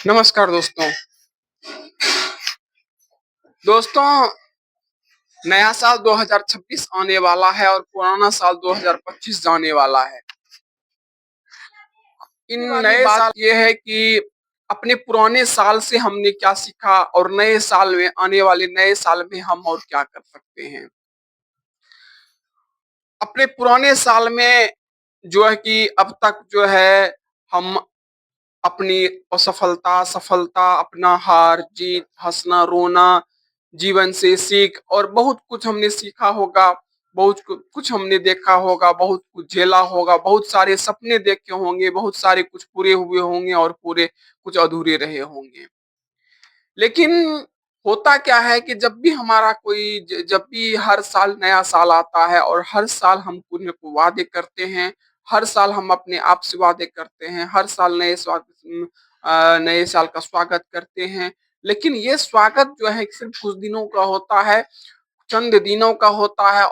नमस्कार दोस्तों। दोस्तों, नया साल 2026 आने वाला है और पुराना साल 2025 जाने वाला है। इन नए साल ये है कि अपने पुराने साल से हमने क्या सीखा और नए साल में आने वाले नए साल में हम और क्या कर सकते हैं। अपने पुराने साल में जो है कि अब तक जो है हम अपनी असफलता, सफलता, अपना हार, जीत, हँसना, रोना, जीवन से सीख और बहुत कुछ हमने सीखा होगा, बहुत कुछ हमने देखा होगा, बहुत कुछ झेला होगा, बहुत सारे सपने देखे होंगे, बहुत सारे कुछ पूरे हुए होंगे और पूरे कुछ अधूरे रहे होंगे। लेकिन होता क्या है कि जब भी हमारा कोई जब भी हर साल नया साल आता है और हर साल हम कुछ न कुछ वादे करते हैं, हर साल हम अपने आप से वादे करते हैं, हर साल नए साल का स्वागत करते हैं। लेकिन ये स्वागत जो है सिर्फ कुछ दिनों का होता है, चंद दिनों का होता है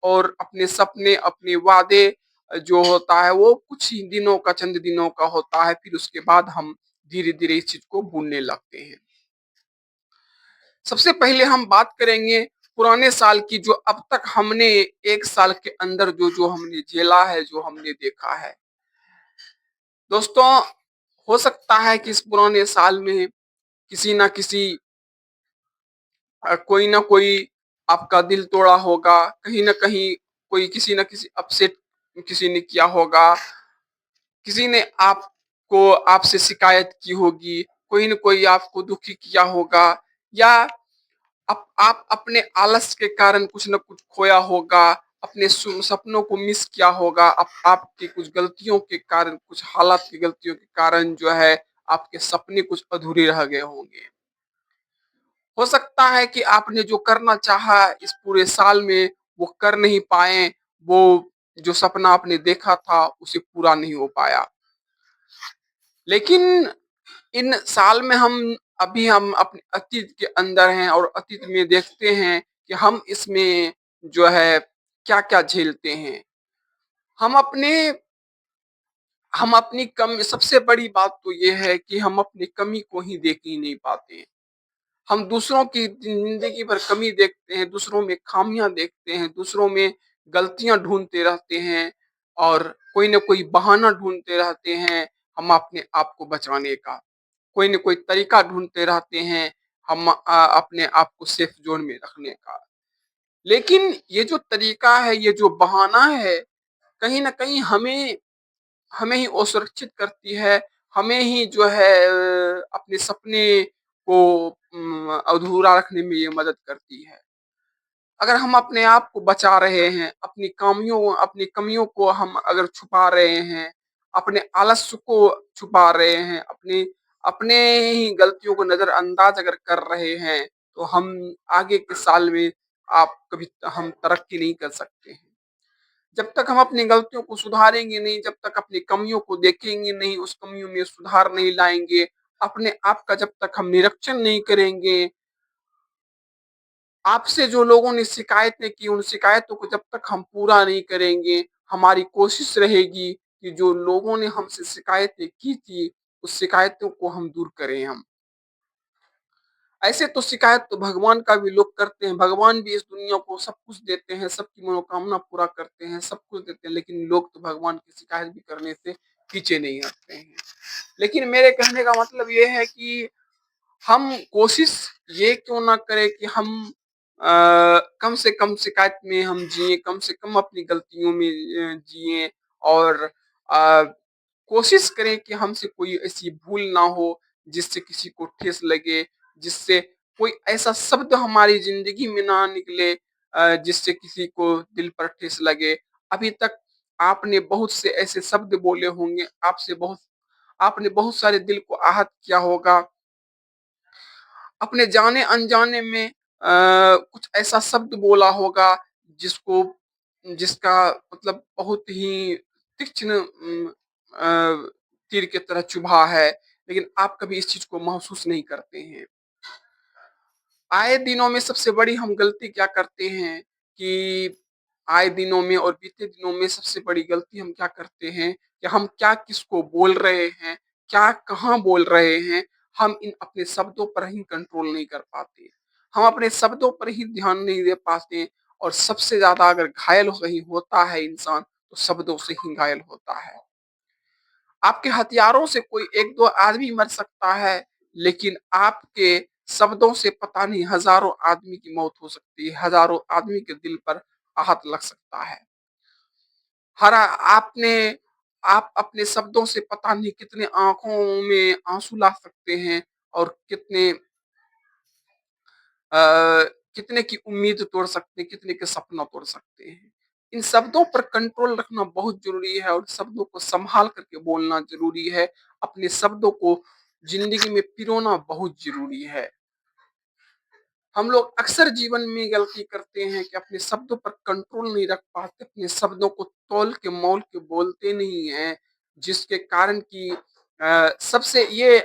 और अपने सपने, अपने वादे जो होता है वो कुछ ही दिनों का, चंद दिनों का होता है। फिर उसके बाद हम धीरे-धीरे इस चीज़ को भूलने लगते हैं। सबसे पहले हम बात करेंगे पुराने साल की, जो अब तक हमने 1 साल के अंदर जो हमने झेला है, जो हमने देखा है। दोस्तों, हो सकता है कि इस पुराने साल में किसी न किसी कोई न कोई आपका दिल तोड़ा होगा, कहीं न कहीं कोई किसी न किसी अपसेट किसी ने किया होगा, किसी ने आपको आपसे शिकायत की होगी, कोई न कोई आपको दुखी किया होगा या आप अपने आलस के कारण कुछ न कुछ खोया होगा, अपने सपनों को मिस किया होगा, आपकी कुछ गलतियों के कारण, कुछ हालात की गलतियों के कारण जो है आपके सपने कुछ अधूरे रह गए होंगे। हो सकता है कि आपने जो करना चाहा इस पूरे साल में वो कर नहीं पाए, वो जो सपना आपने देखा था उसे पूरा नहीं हो पाया। लेकिन इन साल में हम अपने अतीत के अंदर हैं और अतीत में देखते हैं कि हम इसमें जो है क्या-क्या झेलते हैं। हम अपने हम अपनी कम सबसे बड़ी बात तो ये है कि हम अपनी कमी को ही देख ही नहीं पाते हैं। हम दूसरों की ज़िंदगी भर कमी देखते हैं, दूसरों में खामियाँ देखते हैं, दूसरों में गलतियाँ ढूँढते रहते हैं और कोई न कोई बहाना ढूँढते रहते हैं हम अपने आप को बचाने का। कोई न कोई तरीका ढूँढते रहते हैं हम अपने आप को सेफ ज़ोन में रखने का। लेकिन ये जो तरीका है, ये जो बहाना है, कहीं न कहीं हमें हमें ही असुरक्षित करती है, हमें ही जो है अपने सपने को अधूरा रखने में ये मदद करती है। अगर हम अपने आप को बचा रहे हैं, अपनी कमियों को हम अगर छुपा रहे हैं, अपने आलस्य को छुपा रहे हैं, अपने अपने ही गलतियों को नज़रअंदाज अगर कर रहे हैं, तो हम आगे के साल में आप कभी हम तरक्की नहीं कर सकते हैं। जब तक हम अपनी गलतियों को सुधारेंगे नहीं, जब तक अपनी कमियों को देखेंगे नहीं, उस कमियों में सुधार नहीं लाएँगे, अपने आप का जब तक हम निरीक्षण नहीं करेंगे, आपसे जो लोगों ने शिकायतें की, उन शिकायतों को जब तक हम पूरा नहीं करेंगे, हमारी कोशिश रहेगी कि जो लोगों ने हमसे शिकायतें की थी, उस शिकायतों को हम दूर करें हम। ऐसे तो शिकायत तो भगवान का भी लोग करते हैं, भगवान भी इस दुनिया को सब कुछ देते हैं, सबकी मनोकामना पूरा करते हैं, सब कुछ देते हैं, लेकिन लोग तो भगवान की शिकायत भी करने से पीछे नहीं हटते हैं। लेकिन मेरे कहने का मतलब ये है कि हम कोशिश ये क्यों ना करें कि हम कम से कम शिकायत में हम जिएँ, कम से कम अपनी गलतियों में जिएँ और कोशिश करें कि हमसे कोई ऐसी भूल ना हो, जिससे किसी को ठेस लगे, जिससे कोई ऐसा शब्द हमारी ज़िंदगी में ना निकले जिससे किसी को दिल पर ठेस लगे। अभी तक आपने बहुत से ऐसे शब्द बोले होंगे, आपने बहुत सारे दिल को आहत किया होगा। अपने जाने-अनजाने में कुछ ऐसा शब्द बोला होगा जिसको जिसका मतलब बहुत ही तीक्ष्ण तीर की तरह चुभा है, लेकिन आप कभी इस चीज़ को महसूस नहीं करते हैं। आए दिनों में सबसे बड़ी हम गलती क्या करते हैं कि आए दिनों में और बीते दिनों में सबसे बड़ी गलती हम क्या करते हैं कि हम क्या किसको बोल रहे हैं, क्या कहाँ बोल रहे हैं, हम इन अपने शब्दों पर ही कंट्रोल नहीं कर पाते। हम अपने शब्दों पर ही ध्यान नहीं दे पाते और सबसे ज़्यादा अगर घायल कहीं होता है इंसान, तो शब्दों से ही घायल होता है। आपके हथियारों से कोई 1-2 आदमी मर सकता है, लेकिन आपके शब्दों से पता नहीं हज़ारों आदमी की मौत हो सकती है, हज़ारों आदमी के दिल पर आहत लग सकता है। हरा आपने आप अपने शब्दों से पता नहीं कितने आँखों में आँसू ला सकते हैं और अ, कितने की उम्मीद तोड़ सकते हैं, कितने के सपना तोड़ सकते हैं। इन शब्दों पर कंट्रोल रखना बहुत ज़रूरी है और शब्दों को सँभाल करके बोलना ज़रूरी है। अपने शब्दों को ज़िंदगी में पिरोना बहुत ज़रूरी है। हम लोग अक्सर जीवन में गलती करते हैं कि अपने शब्दों पर कंट्रोल नहीं रख पाते, अपने शब्दों को तौल के मोल के बोलते नहीं हैं, जिसके कारण कि सबसे ये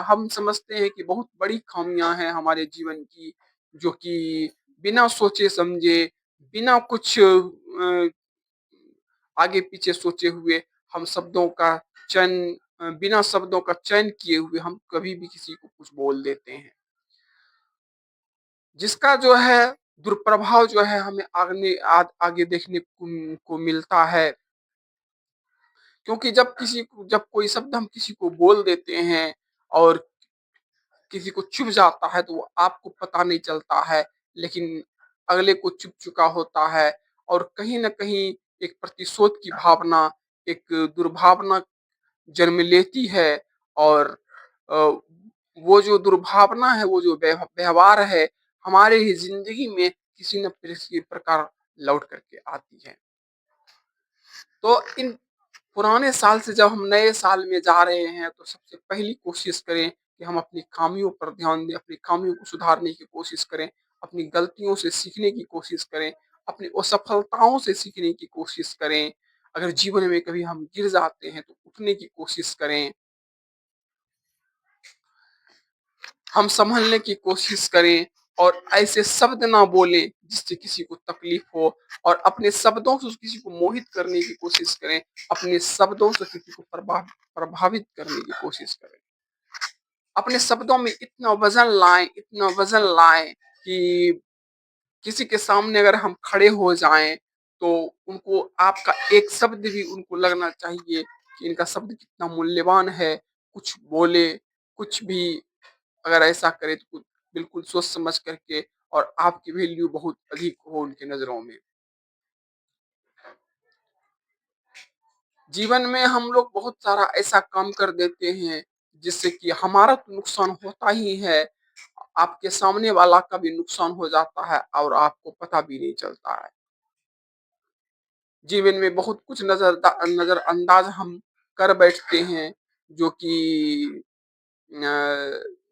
हम समझते हैं कि बहुत बड़ी खामियां हैं हमारे जीवन की, जो कि बिना सोचे समझे, बिना कुछ आगे पीछे सोचे हुए हम शब्दों का चयन बिना शब्दों का चयन किए हुए हम कभी भी किसी को कुछ बोल देते हैं। जिसका जो है दुष्प्रभाव जो है हमें आगे देखने को मिलता है, क्योंकि जब कोई शब्द हम किसी को बोल देते हैं और किसी को चुभ जाता है, तो वो आपको पता नहीं चलता है, लेकिन अगले को चुभ चुका होता है और कहीं न कहीं एक प्रतिशोध की भावना, एक दुर्भावना जन्म लेती है और अ, वो जो दुर्भावना है, वो जो व्यवहार है, हमारे ही ज़िंदगी में किसी न किसी प्रकार लौट करके आती है। तो इन पुराने साल से जब हम नए साल में जा रहे हैं, तो सबसे पहली कोशिश करें कि हम अपनी खामियों पर ध्यान दें, अपनी खामियों को सुधारने की कोशिश करें, अपनी गलतियों से सीखने की कोशिश करें, अपनी असफलताओं से सीखने की कोशिश करें। अगर जीवन में कभी हम गिर जाते हैं, तो उठने की कोशिश करें। हम सँभलने की कोशिश करें और ऐसे शब्द ना बोलें जिससे किसी को तकलीफ हो और अपने शब्दों से किसी को मोहित करने की कोशिश करें, अपने शब्दों से किसी को प्रभावित करने की कोशिश करें। अपने शब्दों में इतना वज़न लाएँ कि किसी के सामने अगर हम खड़े हो जाएँ, तो उनको आपका एक शब्द भी उनको लगना चाहिए कि इनका शब्द कितना मूल्यवान है, कुछ बोले, कुछ भी अगर ऐसा करे तो बिल्कुल सोच समझ करके और आपकी वैल्यू बहुत अधिक हो उनकी नज़रों में। जीवन में हम लोग बहुत सारा ऐसा काम कर देते हैं, जिससे कि हमारा तो नुकसान होता ही है, आपके सामने वाला का भी नुकसान हो जाता है और आपको पता भी नहीं चलता है। जीवन में बहुत कुछ नज़रअंदाज हम कर बैठते हैं, जो कि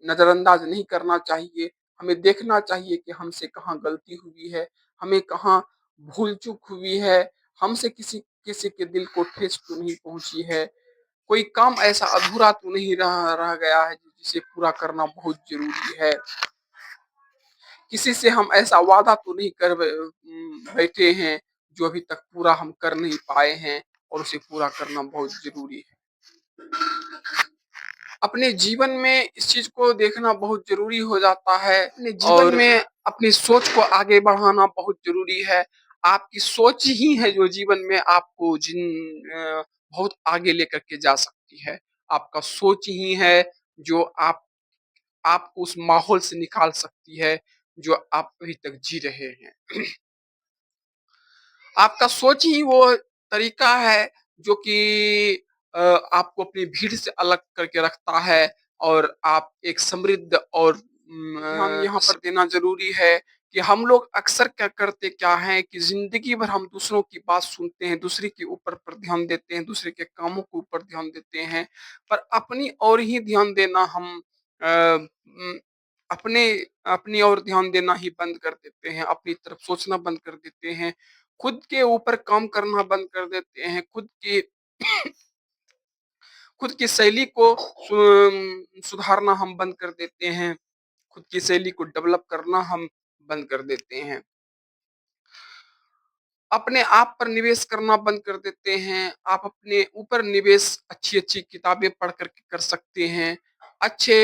नज़रअंदाज नहीं करना चाहिए। हमें देखना चाहिए कि हमसे कहाँ गलती हुई है, हमें कहाँ भूल-चूक हुई है, हमसे किसी किसी के दिल को ठेस तो नहीं पहुँची है, कोई काम ऐसा अधूरा तो नहीं रह रह गया है जिसे पूरा करना बहुत ज़रूरी है। किसी से हम ऐसा वादा तो नहीं बैठे हैं, जो अभी तक पूरा हम कर नहीं पाए हैं और उसे पूरा करना बहुत ज़रूरी है। अपने जीवन में इस चीज़ को देखना बहुत ज़रूरी हो जाता है, अपने जीवन में अपनी सोच को आगे बढ़ाना बहुत ज़रूरी है। आपकी सोच ही है जो जीवन में आपको बहुत आगे लेकर के जा सकती है। आपका सोच ही है जो आपको उस माहौल से निकाल सकती है, जो आप अभी तक जी रहे हैं। आपका सोच ही वो तरीका है जो कि आपको अपनी भीड़ से अलग करके रखता है और आप एक समृद्ध और ध्यान यहाँ पर देना ज़रूरी है कि हम लोग अक्सर क्या हैं कि ज़िंदगी भर हम दूसरों की बात सुनते हैं, दूसरे के ऊपर पर ध्यान देते हैं, दूसरे के कामों के ऊपर ध्यान देते हैं, पर अपनी ओर ही ध्यान देना हम अ, उम, अपने अपनी ओर ध्यान देना ही बंद कर देते हैं, अपनी तरफ सोचना बंद कर देते हैं। खुद के ऊपर काम करना बंद कर देते हैं, खुद की शैली को सुधारना हम बंद कर देते हैं, खुद की शैली को डेवलप करना हम बंद कर देते हैं। अपने आप पर निवेश करना बंद कर देते हैं, आप अपने ऊपर निवेश अच्छी-अच्छी किताबें पढ़ कर के कर सकते हैं, अच्छे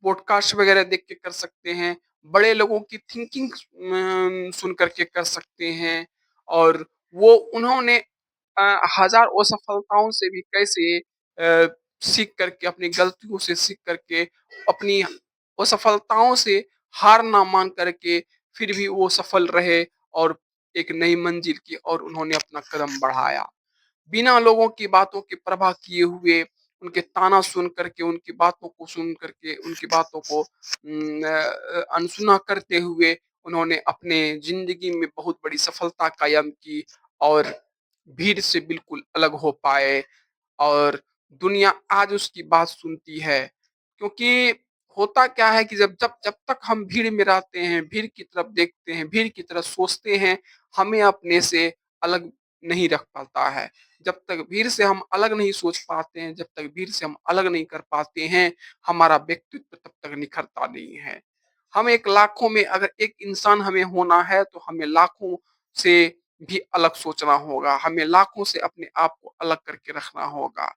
पॉडकास्ट वगैरह देख के कर सकते हैं, बड़े लोगों की थिंकिंग सुन कर के कर सकते हैं और वो उन्होंने हजार असफलताओं से भी कैसे सीख करके अपनी गलतियों से सीख करके अपनी असफलताओं से हार ना मान करके फिर भी वो सफल रहे और एक नई मंजिल की और उन्होंने अपना कदम बढ़ाया बिना लोगों की बातों की परवाह किए हुए उनके ताना सुन करके उनकी बातों को सुन करके उनकी बातों को अनसुना करते हुए उन्होंने अपने जिंदगी में बहुत बड़ी सफलता कायम की और भीड़ से बिल्कुल अलग हो पाए और दुनिया आज उसकी बात सुनती है क्योंकि होता क्या है कि जब जब जब तक हम भीड़ में रहते हैं भीड़ की तरफ देखते हैं भीड़ की तरफ सोचते हैं हमें अपने से अलग नहीं रख पाता है जब तक भीड़ से हम अलग नहीं सोच पाते हैं जब तक भीड़ से हम अलग नहीं कर पाते हैं हमारा व्यक्तित्व तब तक निखरता नहीं है हम एक लाखों में अगर एक इंसान हमें होना है तो हमें लाखों से भी अलग सोचना होगा हमें लाखों से अपने आप को अलग करके रखना होगा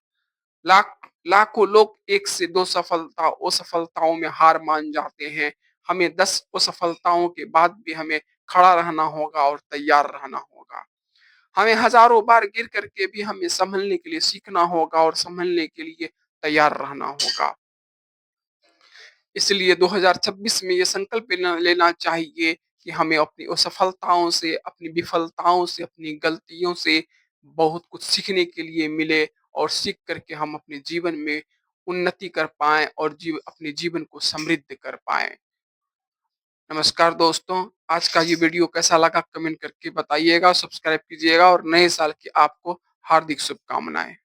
लाखों लोग एक से दो सफलता असफलताओं में हार मान जाते हैं हमें 10 असफलताओं के बाद भी हमें खड़ा रहना होगा और तैयार रहना होगा हमें हजारों बार गिर करके भी हमें संभलने के लिए सीखना होगा और संभलने के लिए तैयार रहना होगा इसलिए 2026 में ये संकल्प लेना चाहिए कि हमें अपनी असफलताओं से अपनी विफलताओं से अपनी गलतियों से बहुत कुछ सीखने के लिए मिले और सीख करके हम अपने जीवन में उन्नति कर पाएं और अपने जीवन को समृद्ध कर पाएं नमस्कार दोस्तों आज का ये वीडियो कैसा लगा कमेंट करके बताइएगा सब्सक्राइब कीजिएगा और नए साल की आपको हार्दिक शुभकामनाएं